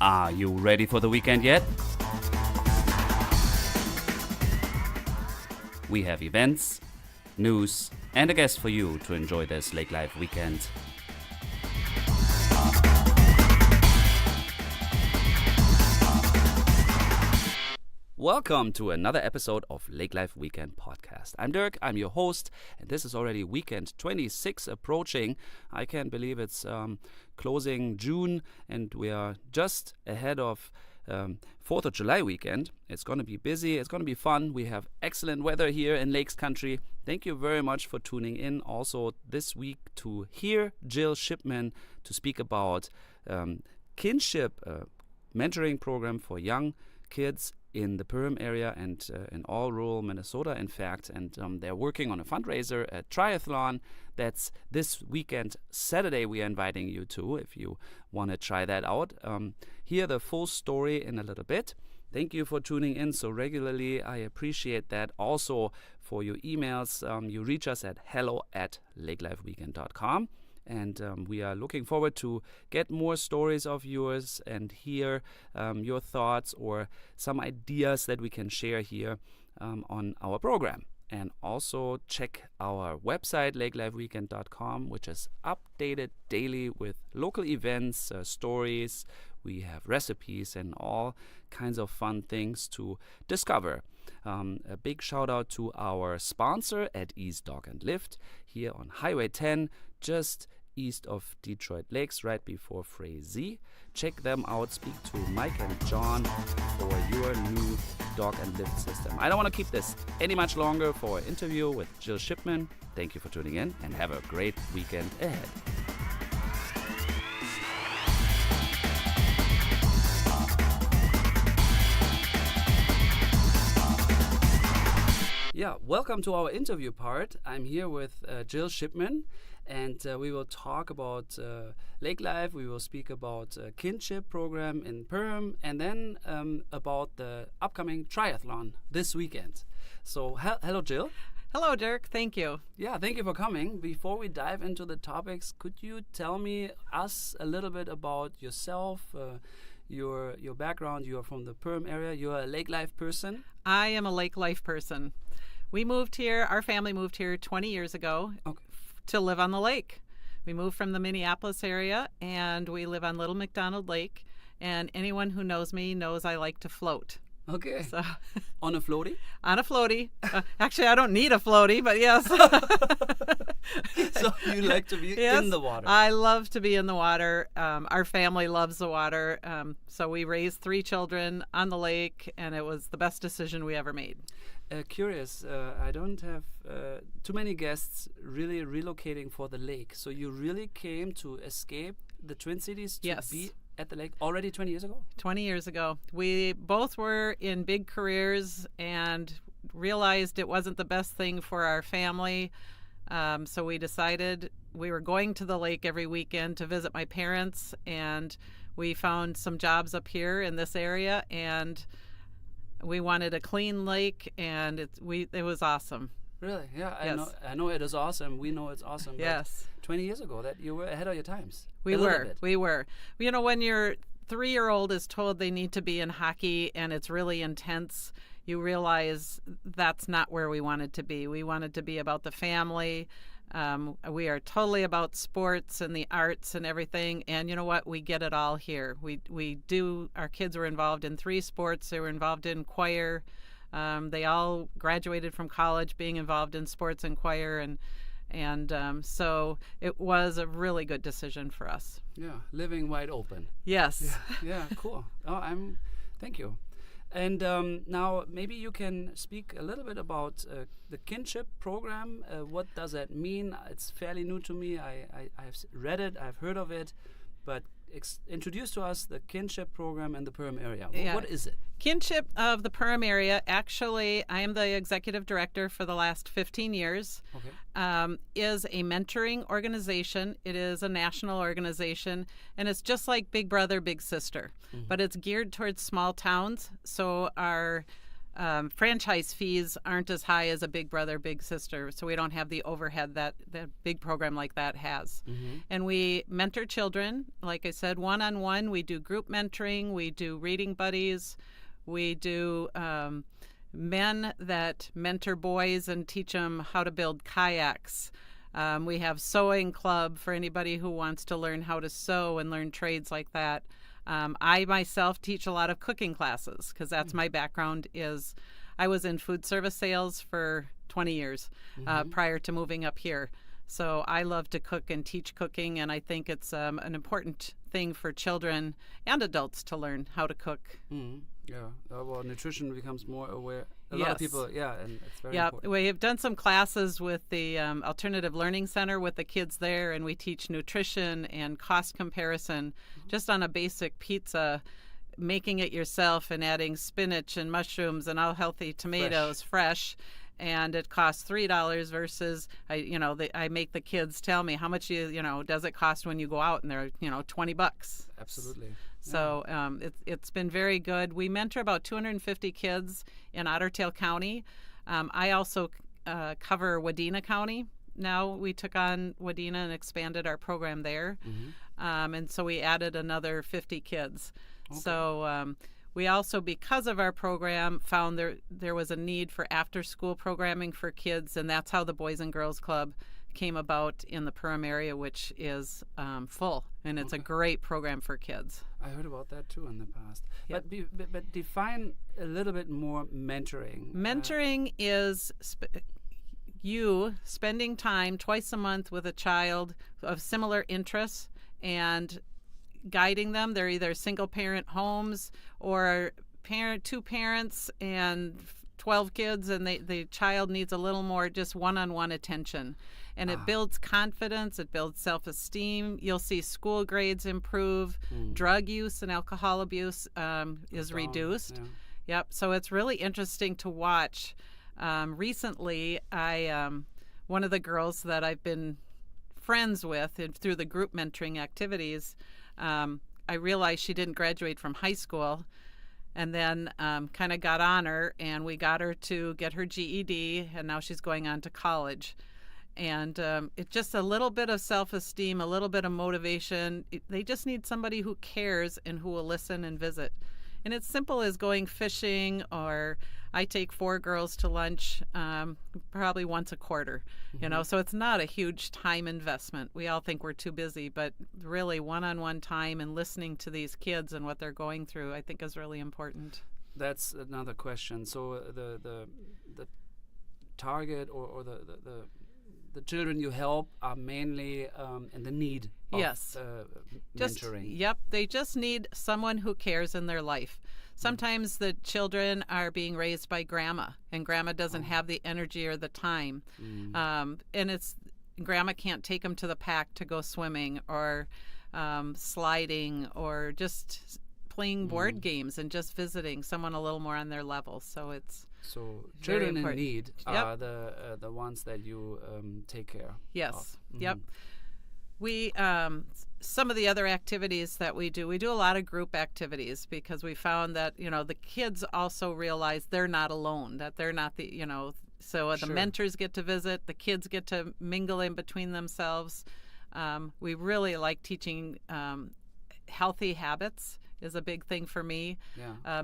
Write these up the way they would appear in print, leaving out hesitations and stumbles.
Are you ready for the weekend yet? We have events, news, and a guest for you to enjoy this Lake Life weekend. Welcome to another episode of Lake Life Weekend Podcast. I'm Dirk, I'm your host, and this is already weekend 26 approaching. I can't believe it's closing June, and we are just ahead of 4th of July weekend. It's going to be busy, it's going to be fun. We have excellent weather here in Lakes Country. Thank you very much for tuning in also this week to hear Jill Shipman to speak about Kinship, a mentoring program for young kids in the Perham area and in all rural Minnesota, in fact. And they're working on a fundraiser, a triathlon. That's this weekend, Saturday, we are inviting you to, if you want to try that out. Hear the full story in a little bit. Thank you for tuning in so regularly. I appreciate that. Also, for your emails, you reach us at hello@lakelifeweekend.com. And we are looking forward to get more stories of yours and hear your thoughts or some ideas that we can share here on our program. And also check our website, lakelifeweekend.com, which is updated daily with local events, stories. We have recipes and all kinds of fun things to discover. A big shout out to our sponsor at East Dog and Lift here on Highway 10, just east of Detroit Lakes, right before Frazee. Check them out. Speak to Mike and John for your new dog and lift system. I don't want to keep this any much longer for an interview with Jill Shipman. Thank you for tuning in and have a great weekend ahead. Yeah, welcome to our interview part. I'm here with Jill Shipman, and we will talk about lake life. We will speak about Kinship program in Perham, and then about the upcoming triathlon this weekend. So, hello, Jill. Hello, Dirk. Thank you. Yeah, thank you for coming. Before we dive into the topics, could you tell us a little bit about yourself, your background? You are from the Perham area. You're a lake life person. I am a lake life person. We moved here, our family moved here 20 years ago to live on the lake. We moved from the Minneapolis area, and we live on Little McDonald Lake. And anyone who knows me knows I like to float. Okay. So, on a floaty? On a floaty. Actually, I don't need a floaty, but yes. So you like to be yes, in the water? I love to be in the water. Our family loves the water. So we raised 3 children on the lake, and it was the best decision we ever made. Curious, I don't have too many guests really relocating for the lake. So you really came to escape the Twin Cities to be at the lake already 20 years ago? 20 years ago. We both were in big careers and realized it wasn't the best thing for our family. So we decided we were going to the lake every weekend to visit my parents, and we found some jobs up here in this area, and we wanted a clean lake, and it was awesome. Really? Yeah, Yes. I know it is awesome. We know it's awesome. Yes. 20 years ago, that you were ahead of your times. We were. You know, when your 3-year-old is told they need to be in hockey and it's really intense, you realize that's not where we wanted to be. We wanted to be about the family. We are totally about sports and the arts and everything. And you know what? We get it all here. Our kids were involved in 3 sports. They were involved in choir. They all graduated from college being involved in sports and choir. And so it was a really good decision for us. Yeah, living wide open. Yes. Yeah, cool. Thank you. And now maybe you can speak a little bit about the Kinship program. What does that mean? It's fairly new to me. I've read it, I've heard of it, but introduce to us the Kinship program in the Perham area. Yeah. What is it? Kinship of the Perham area, actually, I am the executive director for the last 15 years, is a mentoring organization. It is a national organization, and it's just like Big Brother, Big Sister, but it's geared towards small towns. So our franchise fees aren't as high as a big brother, big sister, so we don't have the overhead that big program like that has. And we mentor children, like I said, one-on-one. We do group mentoring. We do reading buddies. We do men that mentor boys and teach them how to build kayaks. We have sewing club for anybody who wants to learn how to sew and learn trades like that. I myself teach a lot of cooking classes because that's my background. Is I was in food service sales for 20 years prior to moving up here. So I love to cook and teach cooking, and I think it's an important thing for children and adults to learn how to cook. Yeah, well, nutrition becomes more aware. A lot of people, and it's very important. We have done some classes with the Alternative Learning Center with the kids there, and we teach nutrition and cost comparison just on a basic pizza, making it yourself and adding spinach and mushrooms and all healthy tomatoes, fresh. And it costs $3 versus I make the kids tell me how much does it cost when you go out, and they're $20. Absolutely. So it's been very good. We mentor about 250 kids in Otter County. I also cover Wadena County. Now we took on Wadena and expanded our program there, and so we added another 50 kids. Okay. So we also, because of our program, found there was a need for after-school programming for kids, and that's how the Boys and Girls Club came about in the Perham area, which is full, and it's a great program for kids. I heard about that too in the past. Yep. But define a little bit more mentoring. Mentoring is you spending time twice a month with a child of similar interests and guiding them. They're either single-parent homes or two parents and 12 kids, and the child needs a little more just one-on-one attention. And it builds confidence, it builds self-esteem. You'll see school grades improve, drug use and alcohol abuse is reduced. Yeah. Yep, so it's really interesting to watch. Recently, one of the girls that I've been friends with through the group mentoring activities, I realized she didn't graduate from high school, and then kind of got on her, and we got her to get her GED, and now she's going on to college. And it's just a little bit of self-esteem, a little bit of motivation. They just need somebody who cares and who will listen and visit. And it's simple as going fishing, or I take 4 girls to lunch probably once a quarter, so it's not a huge time investment. We all think we're too busy, but really one-on-one time and listening to these kids and what they're going through, I think, is really important. That's another question. So the target or the children you help are mainly in the need of mentoring. Yep, they just need someone who cares in their life. Sometimes the children are being raised by grandma, and grandma doesn't have the energy or the time. And grandma can't take them to the pack to go swimming or sliding or just playing board games and just visiting someone a little more on their level. So children in need are the ones that you take care of. Yes. Yep. We some of the other activities that we do a lot of group activities, because we found that the kids also realize they're not alone, that they're not so the mentors get to visit, the kids get to mingle in between themselves. We really like teaching healthy habits is a big thing for me.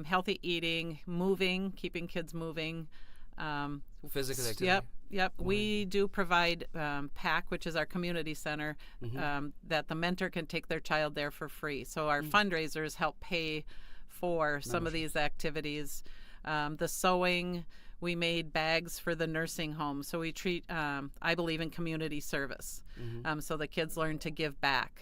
Healthy eating, moving, keeping kids moving. Physical activity. Yep. We do provide PAC, which is our community center, that the mentor can take their child there for free. So our fundraisers help pay for some of these activities. The sewing, we made bags for the nursing home. So we treat, I believe in community service. So the kids learn to give back.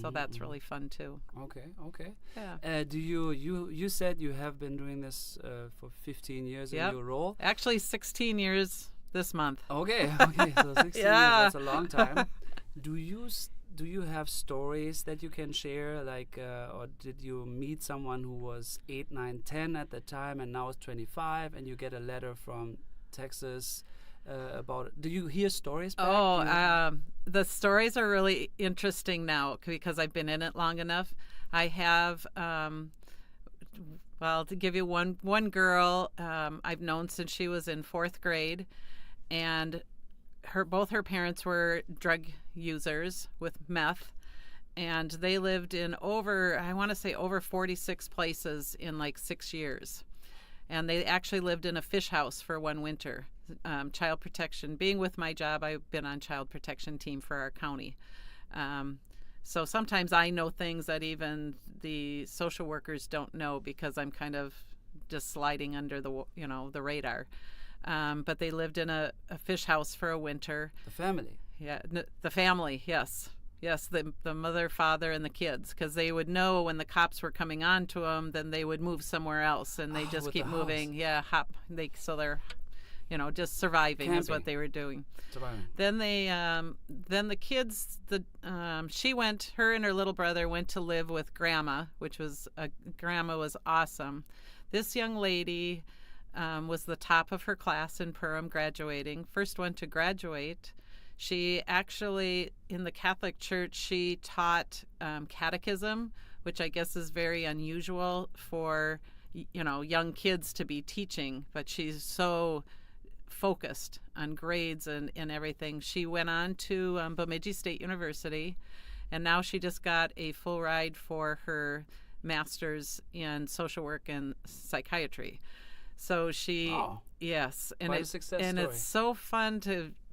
So that's really fun too. Okay. Yeah. Do you said you have been doing this for 15 years in your role? Actually, 16 years this month. Okay. So 16 years, that's a long time. Do you have stories that you can share, like, or did you meet someone who was 8, 9, 10 at the time and now is 25, and you get a letter from Texas about it? Do you hear stories back? The stories are really interesting now because I've been in it long enough. I have Well, to give you one girl I've known since she was in 4th grade, and both her parents were drug users with meth, and they lived in over 46 places in like 6 years. And they actually lived in a fish house for one winter. Child protection. Being with my job, I've been on child protection team for our county. So sometimes I know things that even the social workers don't know because I'm kind of just sliding under the radar. But they lived in a fish house for a winter. The family. Yeah, the family. Yes. Yes, the mother, father, and the kids, because they would know when the cops were coming on to them, then they would move somewhere else, and they just keep moving. Yeah, so they're, just surviving. Camping is what they were doing. Surviving. Then the kids, her and her little brother went to live with grandma, grandma was awesome. This young lady was the top of her class in Perham, graduating, first one to graduate. She actually, in the Catholic Church, she taught catechism, which I guess is very unusual for, young kids to be teaching. But she's so focused on grades and everything. She went on to Bemidji State University, and now she just got a full ride for her master's in social work and psychiatry. So yes. And Quite a success story. It's so fun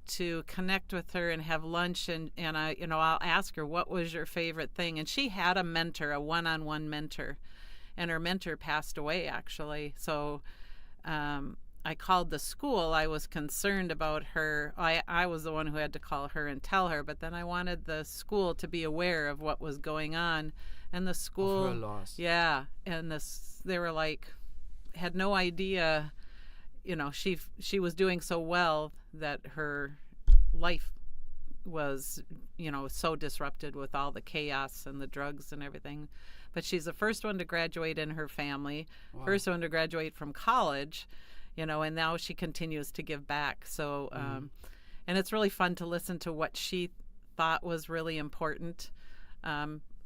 to connect with her and have lunch, and I'll ask her, what was your favorite thing? And she had a mentor, a one-on-one mentor, and her mentor passed away actually. So I called the school. I was concerned about her. I was the one who had to call her and tell her, but then I wanted the school to be aware of what was going on. And the school, of her loss. Yeah, and they were like, had no idea. She was doing so well that her life was, so disrupted with all the chaos and the drugs and everything. But she's the first one to graduate in her family, wow. First one to graduate from college, and now she continues to give back. So, and it's really fun to listen to what she thought was really important.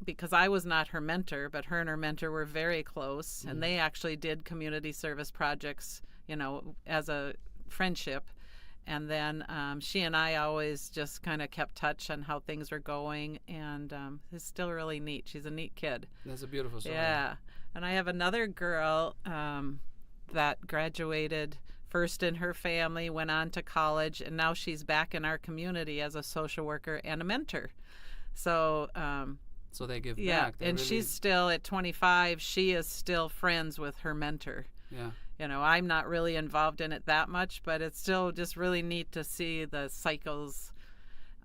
Because I was not her mentor, but her and her mentor were very close, and they actually did community service projects, as a friendship. And then she and I always just kind of kept touch on how things were going, and it's still really neat. She's a neat kid. That's a beautiful story. Yeah. And I have another girl that graduated first in her family, went on to college, and now she's back in our community as a social worker and a mentor. So they give back. Yeah, and she's still at 25. She is still friends with her mentor. Yeah. I'm not really involved in it that much, but it's still just really neat to see the cycles.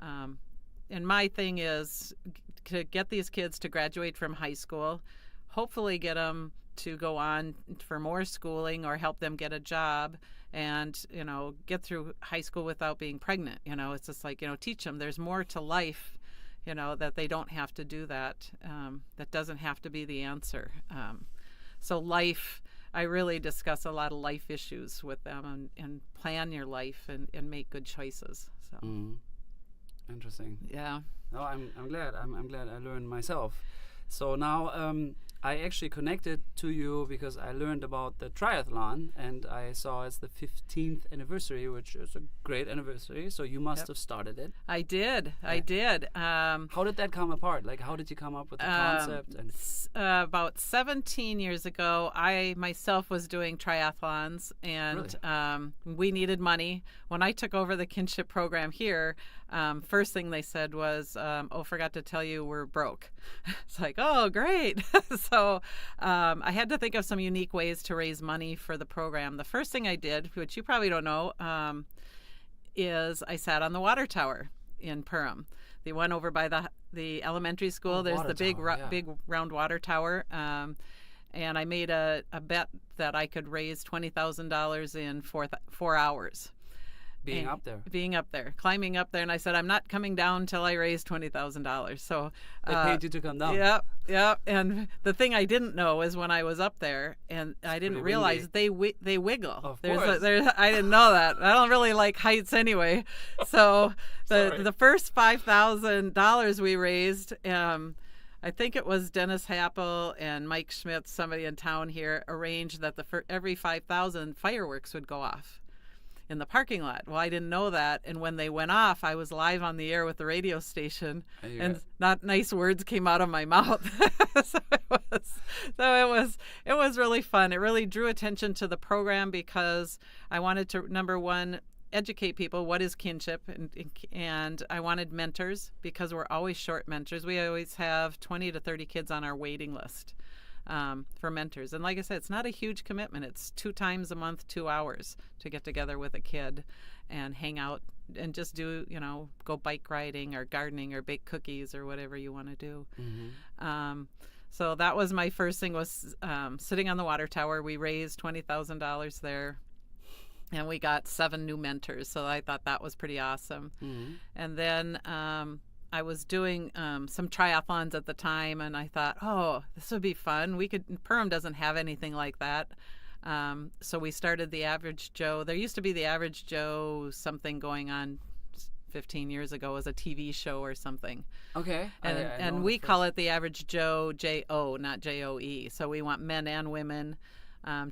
And my thing is to get these kids to graduate from high school, hopefully get them to go on for more schooling or help them get a job and, get through high school without being pregnant. It's just like, teach them there's more to life, that they don't have to do that. That doesn't have to be the answer. So life, I really discuss a lot of life issues with them and plan your life and make good choices. So Interesting. Yeah. No, I'm glad. I'm glad I learned myself. So now I actually connected to you because I learned about the triathlon, and I saw it's the 15th anniversary, which is a great anniversary. So you must have started it. I did. I did. How did that come apart? Like, how did you come up with the concept? And about 17 years ago, I myself was doing triathlons, and really? We needed money. When I took over the Kinship program here, first thing they said was, forgot to tell you we're broke. It's like, oh, great. So I had to think of some unique ways to raise money for the program. The first thing I did, which you probably don't know, is I sat on the water tower in Perham. The one over by the elementary school. There's the big round water tower. And I made a bet that I could raise $20,000 in 4 hours. Being up there, climbing up there, and I said, I'm not coming down till I raise $20,000. So they paid you to come down. Yep. And the thing I didn't know is when I was up there, and I didn't realize they wiggle. Of course. I didn't know that. I don't really like heights anyway. So the first $5,000 we raised, I think it was Dennis Happel and Mike Schmidt, somebody in town here, arranged that every 5,000 fireworks would go off in the parking lot. Well, I didn't know that, and when they went off, I was live on the air with the radio station, and not nice words came out of my mouth. so it was really fun. It really drew attention to the program because I wanted to, number one, educate people what is Kinship, and I wanted mentors because we're always short mentors. We always have 20 to 30 kids on our waiting list for mentors. And like I said, it's not a huge commitment. It's 2 times a month, 2 hours to get together with a kid and hang out and just do, go bike riding or gardening or bake cookies or whatever you want to do. Mm-hmm. So that was my first thing, was sitting on the water tower. We raised $20,000 there. And we got 7 new mentors, so I thought that was pretty awesome. Mm-hmm. And then I was doing some triathlons at the time, and I thought, oh, this would be fun. Perham doesn't have anything like that. So we started the Average Joe. There used to be the Average Joe something going on 15 years ago as a TV show or something. Okay. And we call it the Average Joe, J-O, not J-O-E. So we want men and women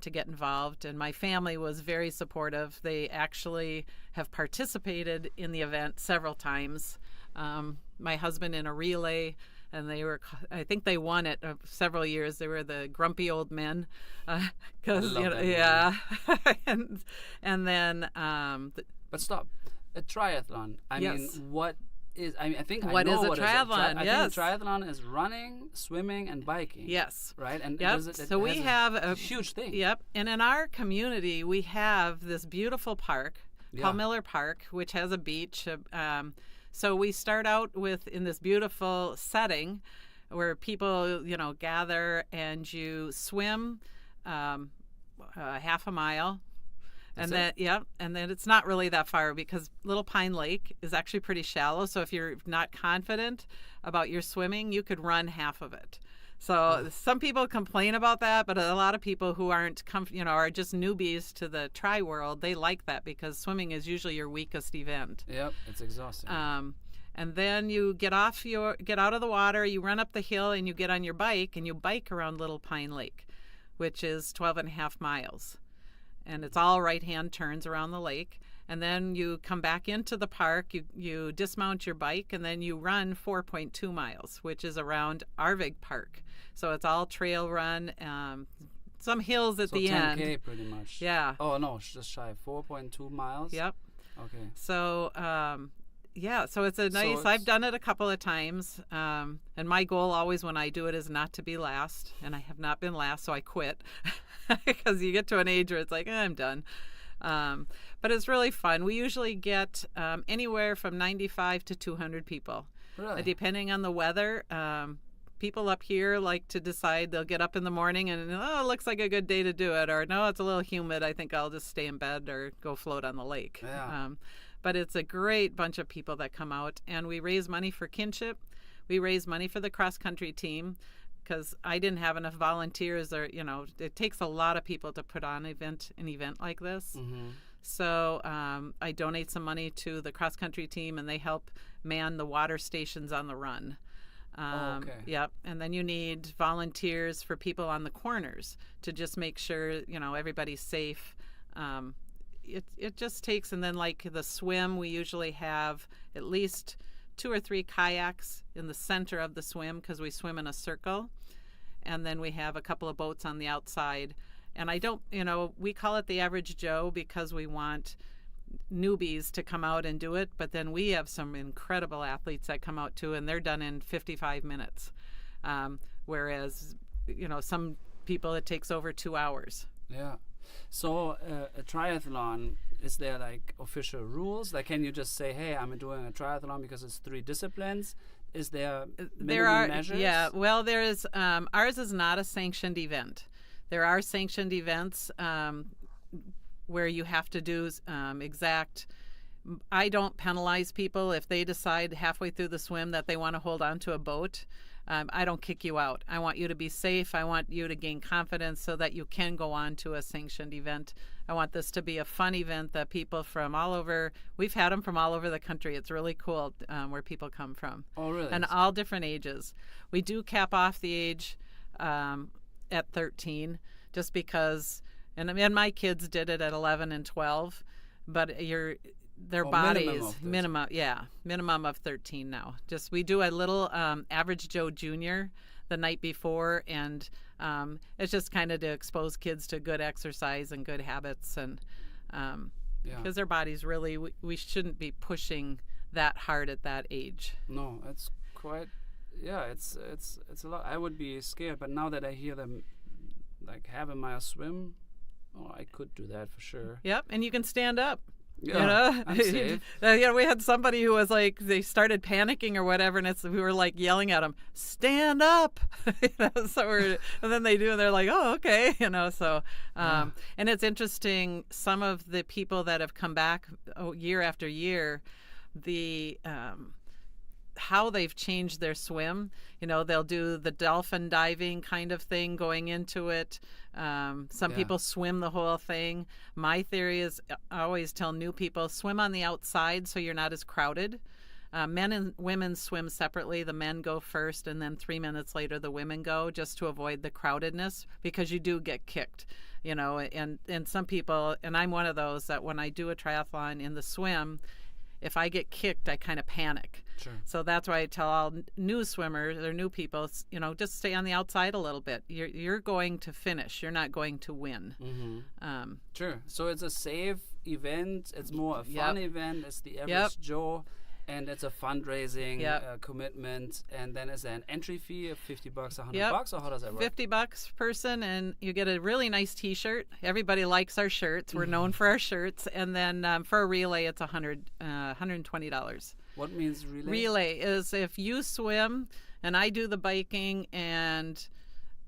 to get involved, and my family was very supportive. They actually have participated in the event several times. My husband in a relay, and I think they won it several years. They were the grumpy old men, because yeah. and then but stop, a triathlon. I mean, what is? I think what I know is a what triathlon? I think triathlon is running, swimming, and biking. Yes. Right. And so we have a huge thing. Yep. And in our community, we have this beautiful park called Miller Park, which has a beach. So we start out in this beautiful setting where people, gather, and you swim half a mile. And then it's not really that far, because Little Pine Lake is actually pretty shallow. So if you're not confident about your swimming, you could run half of it. So some people complain about that, but a lot of people who aren't are just newbies to the tri world, they like that because swimming is usually your weakest event. Yep, it's exhausting. And then you get out of the water, you run up the hill, and you get on your bike, and you bike around Little Pine Lake, which is 12.5 miles. And it's all right-hand turns around the lake. And then you come back into the park, you dismount your bike, and then you run 4.2 miles, which is around Arvig Park. So it's all trail run, some hills at the 10K end. 10K pretty much. Yeah. Oh, no, just shy. 4.2 miles? Yep. Okay. So, so it's I've done it a couple of times. And my goal always when I do it is not to be last. And I have not been last, so I quit. Because you get to an age where it's like, I'm done. But it's really fun. We usually get anywhere from 95 to 200 people. Really? Depending on the weather. People up here like to decide, they'll get up in the morning and, it looks like a good day to do it. Or, no, it's a little humid. I think I'll just stay in bed or go float on the lake. Yeah. But it's a great bunch of people that come out. And we raise money for Kinship. We raise money for the cross-country team, because I didn't have enough volunteers, or it takes a lot of people to put on an event like this. Mm-hmm. So I donate some money to the cross-country team, and they help man the water stations on the run. Okay. Yep. And then you need volunteers for people on the corners to just make sure everybody's safe. It just takes, and then like the swim, we usually have at least 2 or 3 kayaks in the center of the swim, because we swim in a circle, and then we have a couple of boats on the outside. And we call it the Average Joe because we want newbies to come out and do it, but then we have some incredible athletes that come out too, and they're done in 55 minutes, whereas some people it takes over 2 hours. Yeah. So a triathlon, is there like official rules? Like, can you just say, hey, I'm doing a triathlon because it's 3 disciplines? Is there measures? Yeah, well, there is. Ours is not a sanctioned event. There are sanctioned events where you have to do exact. I don't penalize people if they decide halfway through the swim that they want to hold on to a boat. I don't kick you out. I want you to be safe. I want you to gain confidence so that you can go on to a sanctioned event. I want this to be a fun event that people from all over, we've had them from all over the country. It's really cool where people come from. Oh, really? And all different ages. We do cap off the age at 13 just because, and my kids did it at 11 and 12, but their bodies minimum of 13 now. Just we do a little average Joe Junior the night before, and it's just kind of to expose kids to good exercise and good habits, and because their bodies really, we shouldn't be pushing that hard at that age. No, it's quite, it's a lot. I would be scared, but now that I hear them like have a mile swim, I could do that for sure. Yep, and you can stand up. Yeah, I'm safe. We had somebody who was like, they started panicking or whatever, and we were like yelling at them, "Stand up!" And then they do, and they're like, "Oh, okay," So, and it's interesting. Some of the people that have come back year after year, how they've changed their swim. They'll do the dolphin diving kind of thing going into it. Some people swim the whole thing. My theory is, I always tell new people, swim on the outside so you're not as crowded. Men and women swim separately. The men go first, and then 3 minutes later the women go, just to avoid the crowdedness, because you do get kicked. And some people, and I'm one of those, that when I do a triathlon in the swim, if I get kicked, I kind of panic. Sure. So that's why I tell all new swimmers or new people, just stay on the outside a little bit. You're going to finish. You're not going to win. Mm-hmm. Sure. So it's a safe event. It's more a fun event. It's the average Joe. And it's a fundraising commitment. And then is there an entry fee of $50, $100, or how does that work? $50 person, and you get a really nice T-shirt. Everybody likes our shirts. We're known for our shirts. And then for a relay, it's $120. What means relay? Relay is if you swim and I do the biking and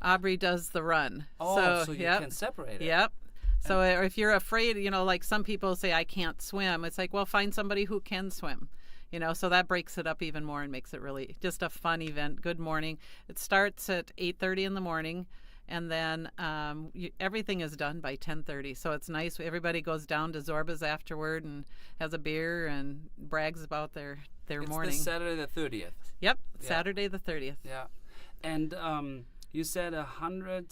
Aubrey does the run. Oh, so you can separate it. Yep. So if you're afraid, like some people say, I can't swim. It's like, well, find somebody who can swim. So that breaks it up even more and makes it really just a fun event. Good morning. It starts at 8:30 in the morning, and then everything is done by 10:30. So it's nice. Everybody goes down to Zorba's afterward and has a beer and brags about their morning. It's Saturday the 30th. Yep, Saturday the 30th. Yeah, and you said 100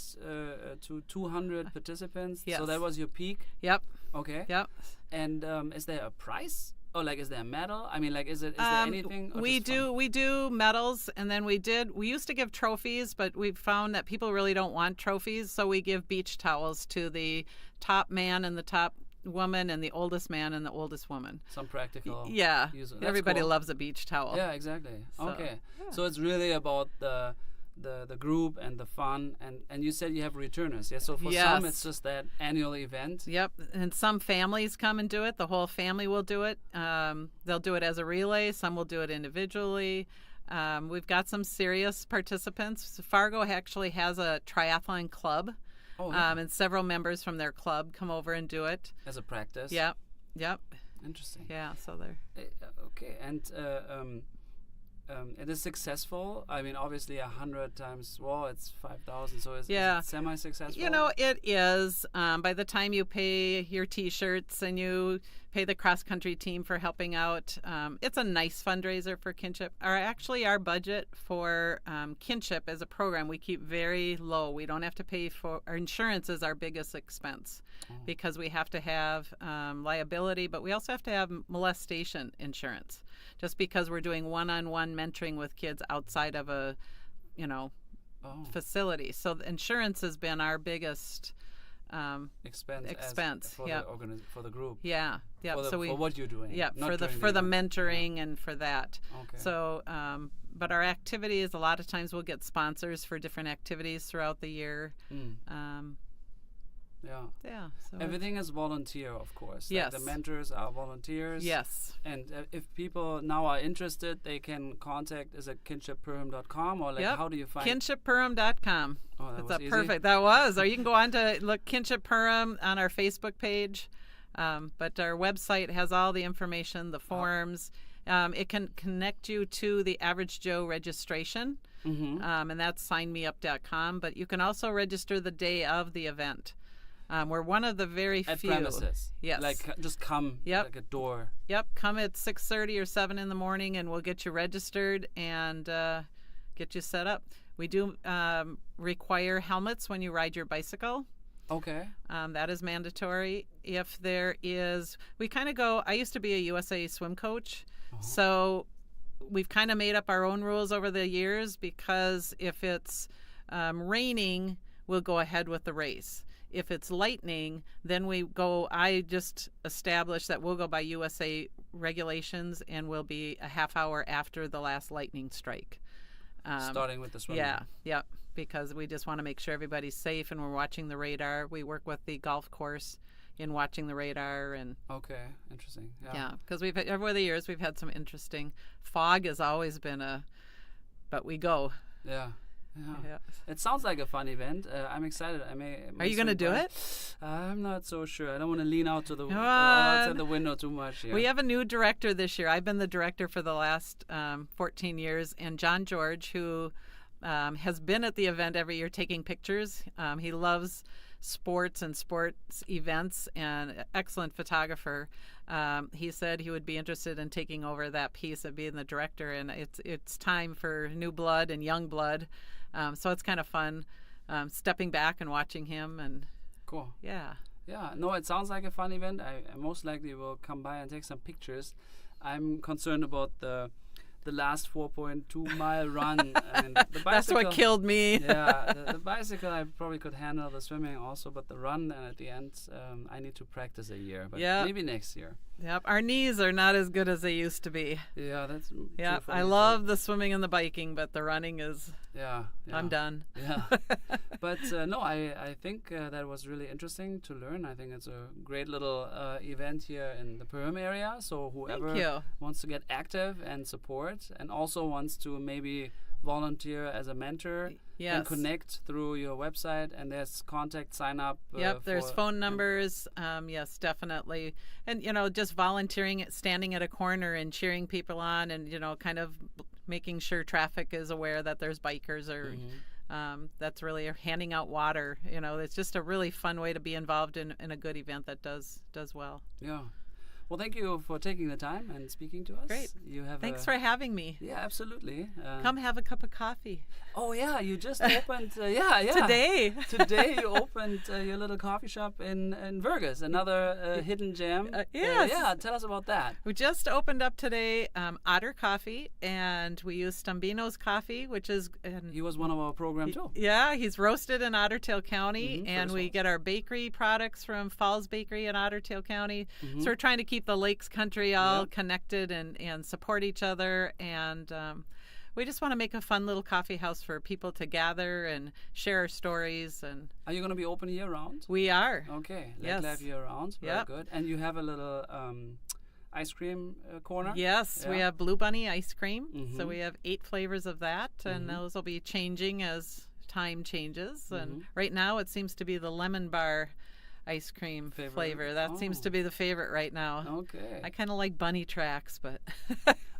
to 200 participants. Yes. So that was your peak. Yep. Okay. Yep. And is there a prize? Or is there a medal? I mean, is there anything? We do medals, and then we used to give trophies, but we've found that people really don't want trophies, so we give beach towels to the top man and the top woman and the oldest man and the oldest woman. Some practical. Yeah. Everybody cool. loves a beach towel. Yeah, exactly. So, okay. So it's really about the group and the fun, and you said you have returners, so for some it's just that annual event. Yep. And some families come and do it. The whole family will do it. They'll do it as a relay. Some will do it individually. We've got some serious participants. Fargo actually has a triathlon club. And several members from their club come over and do it as a practice. Yep. Interesting. Yeah, so they're okay. And it is successful. I mean, obviously 100 times, it's 5,000. So is it semi-successful? It is. By the time you pay your T-shirts and you pay the cross-country team for helping out, it's a nice fundraiser for Kinship. Our budget for Kinship as a program, we keep very low. We don't have to pay for our insurance is our biggest expense because we have to have liability, but we also have to have molestation insurance. Just because we're doing one-on-one mentoring with kids outside of a, facility. So the insurance has been our biggest expense for the group. Yeah. For what you're doing. Yeah, for the mentoring and for that. Okay. So, but our activities, a lot of times we'll get sponsors for different activities throughout the year. Yeah. So everything is volunteer, of course. Yes. The mentors are volunteers. Yes. And if people now are interested, they can contact, is it kinshipperham.com or how do you find kinshipperham.com. Oh, that was perfect. That was. Or you can go on to look Kinship Perham on our Facebook page. But our website has all the information, the forms. It can connect you to the Average Joe registration, and that's signmeup.com. But you can also register the day of the event. We're one of the very At few. premises. Yes. Like just come like a door. Yep. Come at 6:30 or 7 in the morning, and we'll get you registered and get you set up. We do require helmets when you ride your bicycle. Okay. That is mandatory. If there is, we kind of go, I used to be a USA swim coach, so we've kind of made up our own rules over the years, because if it's raining, we'll go ahead with the race. If it's lightning, then I just established that we'll go by USA regulations, and we'll be a half hour after the last lightning strike. Starting with the swimming. Yeah, because we just want to make sure everybody's safe, and we're watching the radar. We work with the golf course in watching the radar. And okay, interesting. Yeah, because over the years we've had some interesting. Fog has always been but we go. Yeah. It sounds like a fun event. I'm excited. Are you going to do it? I'm not so sure. I don't want to lean out to the outside the window too much. Yeah. We have a new director this year. I've been the director for the last 14 years, and John George, who has been at the event every year taking pictures. He loves sports and sports events, and excellent photographer. He said he would be interested in taking over that piece of being the director, and it's time for new blood and young blood. So it's kind of fun stepping back and watching him. And cool. Yeah. No, it sounds like a fun event. I most likely will come by and take some pictures. I'm concerned about the last 4.2 mile run. And the bicycle, that's what killed me. The bicycle I probably could handle, the swimming also, but the run, and at the end I need to practice a year, but maybe next year. Yep, our knees are not as good as they used to be. Yeah, that's true. I love the swimming and the biking, but the running is. Yeah. I'm done. Yeah, but no, I think that was really interesting to learn. I think it's a great little event here in the Perham area. So whoever wants to get active and support, and also wants to maybe volunteer as a mentor, can connect through your website, and there's contact, sign up. There's phone numbers. Yes, definitely. And just volunteering, standing at a corner and cheering people on, and kind of making sure traffic is aware that there's bikers, or that's really handing out water. It's just a really fun way to be involved in a good event that does well. Yeah. Well, thank you for taking the time and speaking to us. Great. Thanks for having me. Yeah, absolutely. Come have a cup of coffee. Oh, yeah. You just opened. Today you opened your little coffee shop in Vergas, another hidden gem. Yes. Tell us about that. We just opened up today Otter Coffee, and we use Stambino's coffee, which is. He was one of our program too. Yeah, he's roasted in Ottertail County, and we get our bakery products from Falls Bakery in Ottertail County. So we're trying to keep the Lakes Country all connected and support each other, and we just want to make a fun little coffee house for people to gather and share our stories. And are you going to be open year round? We are. Okay. Lake Life year round. Very good. And you have a little ice cream corner? Yes, we have Blue Bunny ice cream. So we have 8 flavors of that, and those will be changing as time changes. And right now it seems to be the lemon bar ice cream flavor. That seems to be the favorite right now. Okay. I kind of like bunny tracks, but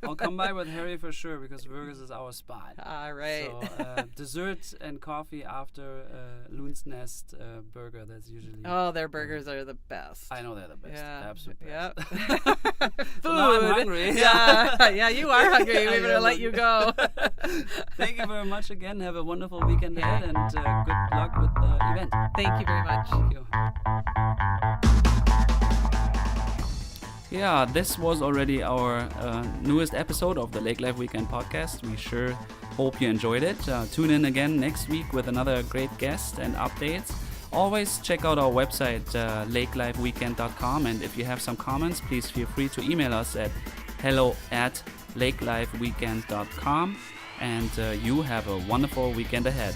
I'll come by with Harry for sure, because Vergas is our spot. All right. So dessert and coffee after Loon's Nest burger. That's usually. Oh, their burgers are the best. I know they're the best. Yeah. Absolute best. Yep. So now I'm hungry. Yeah, you are hungry. We better let you go. Thank you very much again. Have a wonderful weekend ahead, and good luck with the event. Thank you very much. Thank you. Yeah, this was already our newest episode of the Lake Life Weekend podcast. We sure hope you enjoyed it. Tune in again next week with another great guest and updates. Always check out our website, lakelifeweekend.com, and if you have some comments, please feel free to email us at hello@lakelifeweekend.com, and you have a wonderful weekend ahead.